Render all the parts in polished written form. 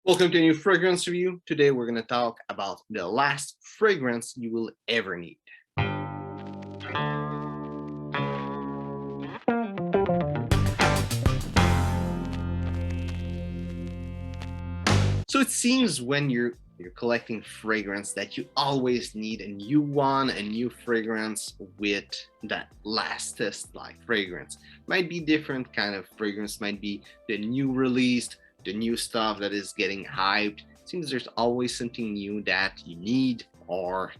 Welcome to a new fragrance review. Today we're going to talk about the last fragrance you will ever need. So it seems when you're collecting fragrance that you always need a new one, a new fragrance with that lastest like fragrance. Might be different kind of fragrance, might be the new released, the new stuff that is getting hyped. It seems there's always something new that you need or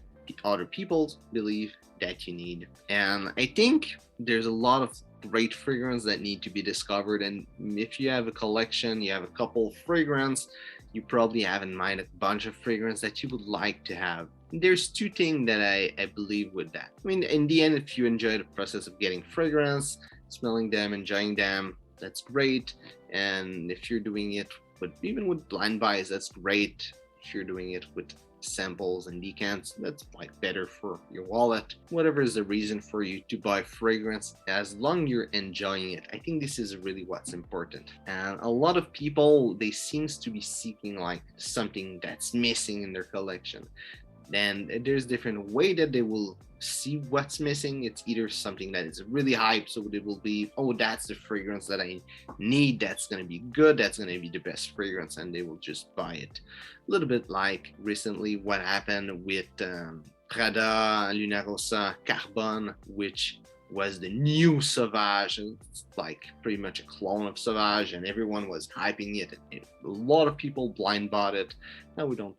other people believe that you need. And I think there's a lot of great fragrance that need to be discovered. And if you have a collection, you have a couple fragrance, you probably have in mind a bunch of fragrance that you would like to have. There's two things that I believe with that. I mean, in the end, if you enjoy the process of getting fragrance, smelling them, enjoying them, that's great. And if you're doing it with even with blind buys, that's great. If you're doing it with samples and decants, that's like better for your wallet. Whatever is the reason for you to buy fragrance, as long you're enjoying it, I think this is really what's important. And a lot of people, they seems to be seeking like something that's missing in their collection. Then there's different way that they will see what's missing. It's either something that is really hyped, so it will be, oh, that's the fragrance that I need, that's going to be good, that's going to be the best fragrance, and they will just buy it. A little bit like recently what happened with Prada Luna Rossa Carbon, which was the new Sauvage. It's like pretty much a clone of Sauvage, and everyone was hyping it. A lot of people blind bought it. Now we don't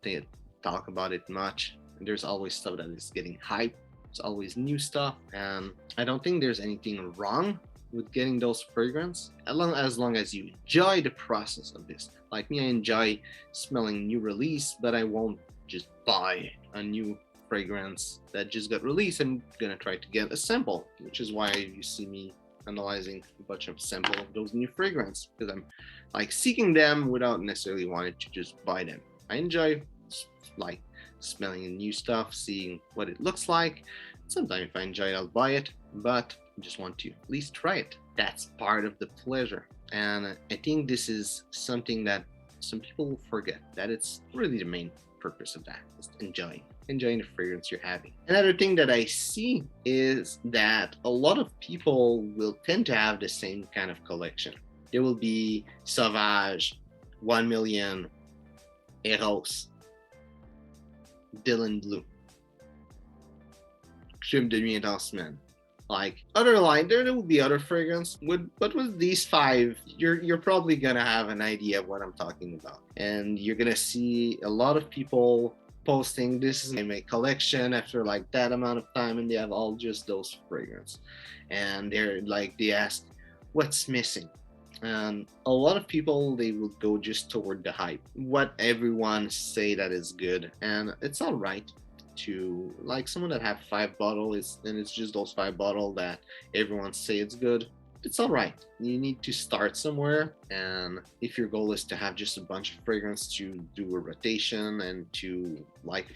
talk about it much. There's always stuff that is getting hyped. There's always new stuff, and I don't think there's anything wrong with getting those fragrance as long as you enjoy the process of this. Like me, I enjoy smelling new release, but I won't just buy a new fragrance that just got released. I'm gonna try to get a sample, which is why you see me analyzing a bunch of sample of those new fragrance, because I'm like seeking them without necessarily wanting to just buy them. I enjoy like smelling new stuff, seeing what it looks like. Sometimes if I enjoy it, I'll buy it, but I just want to at least try it. That's part of the pleasure. And I think this is something that some people forget, that it's really the main purpose of that, is enjoying the fragrance you're having. Another thing that I see is that a lot of people will tend to have the same kind of collection. There will be Sauvage, 1 million, Eros, Dylan Blue, Crime de Nuit dans Semaine. Like other line, there will be other fragrance, but with these five, you're probably gonna have an idea of what I'm talking about, and you're gonna see a lot of people posting, this is my collection after like that amount of time, and they have all just those fragrance, and they're like, they ask what's missing. And a lot of people, they will go just toward the hype, what everyone say that is good, and it's all right to like someone that have 5 bottles, and it's just those 5 bottles that everyone say it's good. It's all right. You need to start somewhere, and if your goal is to have just a bunch of fragrance to do a rotation and to like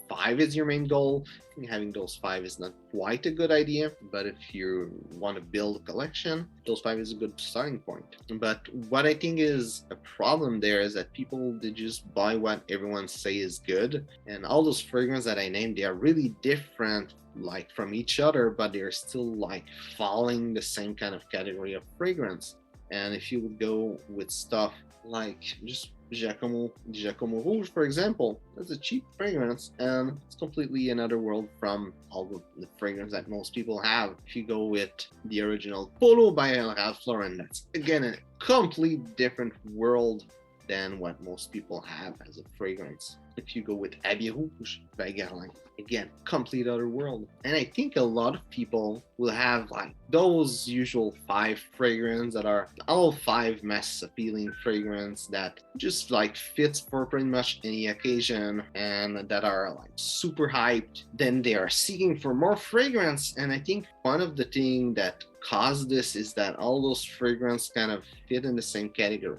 5 is your main goal, I think having those 5 is not quite a good idea. But if you want to build a collection, those 5 is a good starting point. But what I think is a problem there is that people, they just buy what everyone say is good, and all those fragrances that I named, they are really different like from each other, but they're still like following the same kind of category of fragrance. And if you would go with stuff like just Giacomo Rouge, for example, that's a cheap fragrance, and it's completely another world from all the fragrance that most people have. If you go with the original Polo by Ralph Lauren, that's again a complete different world than what most people have as a fragrance. If you go with Habit Rouge by Guerlain, again, complete other world. And I think a lot of people will have like those usual 5 fragrance that are all 5 mass appealing fragrance that just like fits for pretty much any occasion, and that are like super hyped. Then they are seeking for more fragrance. And I think one of the things that caused this is that all those fragrance kind of fit in the same category,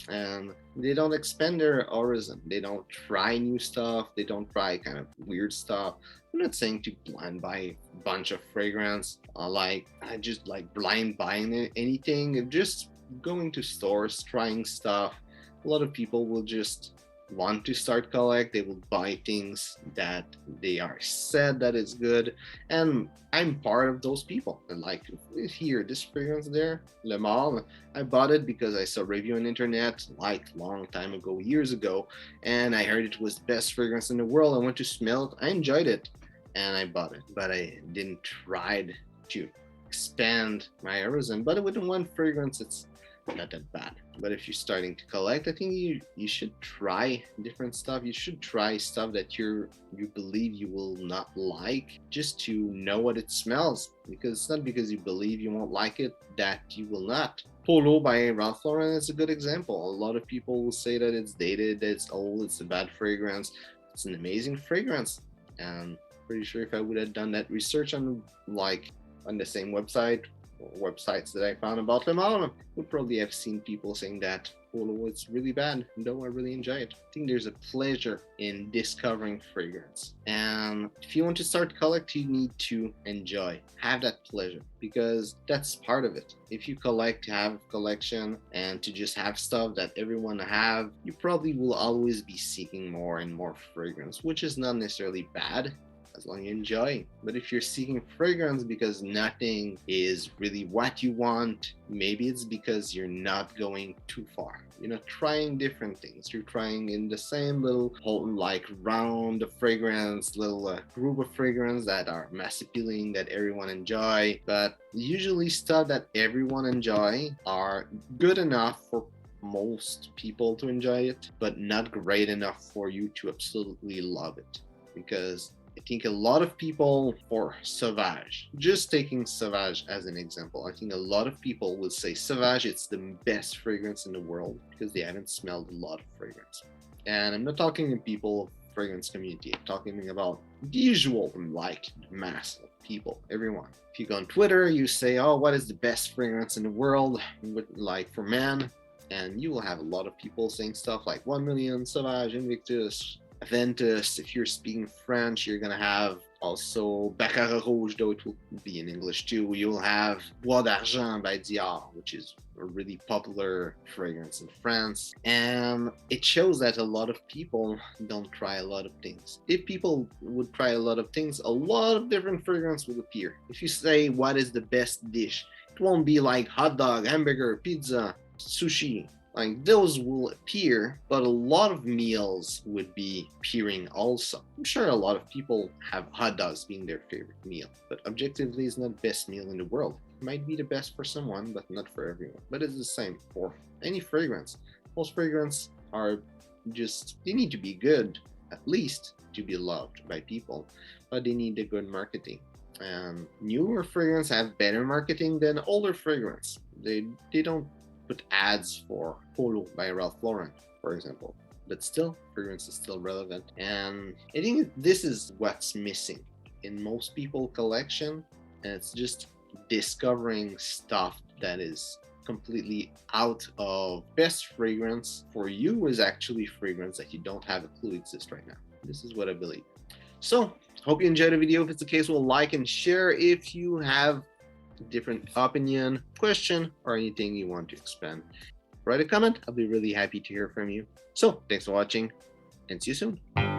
and they don't expand their horizon. They don't try new stuff. They don't try kind of weird stuff. I'm not saying to blind buy a bunch of fragrance, like I just like blind buying anything. Just going to stores, trying stuff. A lot of people will just want to start collect. They will buy things that they are said that is good, and I'm part of those people. And like here, this fragrance there, Le Male, I bought it because I saw a review on internet like long time ago, years ago, and I heard it was the best fragrance in the world. I went to smell it, I enjoyed it, and I bought it, but I didn't try to expand my horizon. But with one fragrance, it's not that bad. But if you're starting to collect, I think you should try different stuff. You should try stuff that you believe you will not like, just to know what it smells. Because it's not because you believe you won't like it that you will not. Polo by Ralph Lauren is a good example. A lot of people will say that it's dated, that it's old, it's a bad fragrance. It's an amazing fragrance, and pretty sure if I would have done that research on the same website or websites that I found about them, I don't know, would probably have seen people saying that Polo is really bad, though I really enjoy it. I think there's a pleasure in discovering fragrance. And if you want to start collect, you need to enjoy, have that pleasure, because that's part of it. If you collect to have a collection and to just have stuff that everyone have, you probably will always be seeking more and more fragrance, which is not necessarily bad, as long as you enjoy. But if you're seeking fragrance because nothing is really what you want, maybe it's because you're not going too far. You're not trying different things. You're trying in the same little whole, like round of fragrance, little group of fragrance that are mass appealing, that everyone enjoy. But usually stuff that everyone enjoy are good enough for most people to enjoy it, but not great enough for you to absolutely love it. Because I think a lot of people, for Sauvage, just taking Sauvage as an example, I think a lot of people will say Sauvage, it's the best fragrance in the world because they haven't smelled a lot of fragrance. And I'm not talking to people fragrance community, I'm talking about the usual, like mass of people, everyone. If you go on Twitter, you say, oh, what is the best fragrance in the world, like for men? And you will have a lot of people saying stuff like 1 million, Sauvage, Invictus, Aventus. If you're speaking French, you're gonna have also Baccarat Rouge, though it will be in English too. You'll have Bois d'Argent by Dior, which is a really popular fragrance in France. And it shows that a lot of people don't try a lot of things. If people would try a lot of things, a lot of different fragrance will appear. If you say what is the best dish, it won't be like hot dog, hamburger, pizza, sushi. Like those will appear, but a lot of meals would be appearing also. I'm sure a lot of people have hot dogs being their favorite meal, but objectively it's not the best meal in the world. It might be the best for someone, but not for everyone. But it's the same for any fragrance. Most fragrances are just, they need to be good, at least to be loved by people, but they need a good marketing. And newer fragrances have better marketing than older fragrances. They don't put ads for Polo by Ralph Lauren, for example. But still, fragrance is still relevant. And I think this is what's missing in most people collection. And it's just discovering stuff that is completely out of best fragrance for you is actually fragrance that you don't have a clue exists right now. This is what I believe. So, hope you enjoyed the video. If it's the case, we'll like and share. If you have different opinion, question, or anything you want to expand, write a comment. I'll be really happy to hear from you. So thanks for watching and see you soon.